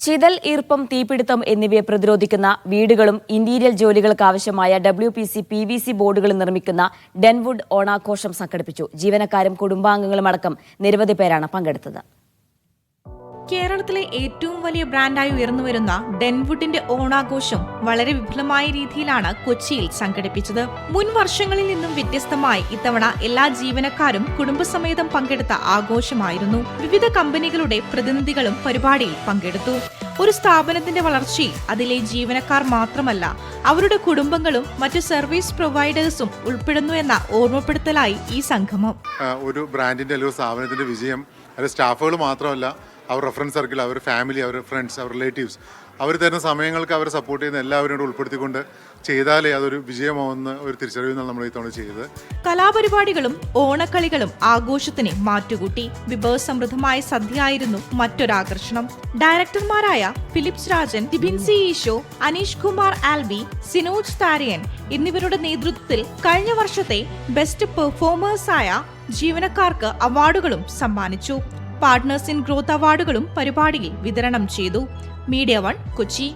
ചിതൽ, ഈർപ്പം, തീപിടുത്തം എന്നിവയെ പ്രതിരോധിക്കുന്ന വീടുകളും ഇന്റീരിയർ ജോലികൾക്ക് ആവശ്യമായ WPC, PVC ബോർഡുകളും നിർമ്മിക്കുന്ന ഡെൻവുഡ് ഓണാഘോഷം സംഘടിപ്പിച്ചു. ജീവനക്കാരും കുടുംബാംഗങ്ങളും അടക്കം നിരവധി പേരാണ് പങ്കെടുത്തത്. കേരളത്തിലെ ഏറ്റവും വലിയ ബ്രാൻഡായി ഉയർന്നുവരുന്ന ഡെൻവുഡിന്റെ ഓണാഘോഷം വളരെ വിപുലമായ രീതിയിലാണ് കൊച്ചിയിൽ സംഘടിപ്പിച്ചത്. മുൻ വർഷങ്ങളിൽ നിന്നും വ്യത്യസ്തമായി ഇത്തവണ എല്ലാ ജീവനക്കാരും കുടുംബസമേതം പങ്കെടുത്ത ആഘോഷമായിരുന്നു. വിവിധ കമ്പനികളുടെ പ്രതിനിധികളും പരിപാടിയിൽ പങ്കെടുത്തു. ഒരു സ്ഥാപനത്തിന്റെ വളർച്ചയിൽ അതിലെ ജീവനക്കാർ മാത്രമല്ല, അവരുടെ കുടുംബങ്ങളും മറ്റു സർവീസ് പ്രൊവൈഡേഴ്സും ഉൾപ്പെടുന്നു എന്ന ഓർമ്മപ്പെടുത്തലായി ഈ സംഗമം. ഒരു ബ്രാൻഡിന്റെ അല്ലെങ്കിൽ സ്ഥാപനത്തിന്റെ വിജയം അത് സ്റ്റാഫുകൾ മാത്രമല്ല, അവർ റെഫറൻസ് സർക്കിൾ, അവർ ഫാമിലി, അവർ ഫ്രണ്ട്സ്, അവർ റിലേറ്റീവ്സ്, അവർ തരുന്ന സമയങ്ങൾക്ക് അവരെ സപ്പോർട്ട് ചെയ്യുന്ന എല്ലാവരും കൂടെ ഉൾപ്പെടുത്തിക്കൊണ്ട് ചെയ്താലേ അതൊരു വിജയമാവുന്ന ഒരു തിരിച്ചറിവിനാണ് നമ്മൾ ഇത്തവണ ചെയ്തത്. കലാപരിപാടികളും ഓണക്കളികളും ആഘോഷത്തിന് മാറ്റുകൂട്ടി. വിഭവസമൃദ്ധമായ സദ്യയായിരുന്നു മറ്റൊരാകർഷണം. ഡയറക്ടർമാരായ ഫിലിപ്സ് രാജൻ, ടിബിൻസി ഈശോ, അനീഷ് കുമാർ ആൽബി, സിനോജ് താരിയൻ എന്നിവരുടെ നേതൃത്വത്തിൽ കഴിഞ്ഞ വർഷത്തെ ബെസ്റ്റ് പെർഫോമേഴ്സായ ജീവനക്കാർക്ക് അവാർഡുകളും സമ്മാനിച്ചു. പാർട്ട്നേഴ്സ് ഇൻ ഗ്രോത്ത് അവാർഡുകളും പരിപാടിയിൽ വിതരണം ചെയ്തു. മീഡിയ 1 കൊച്ചി.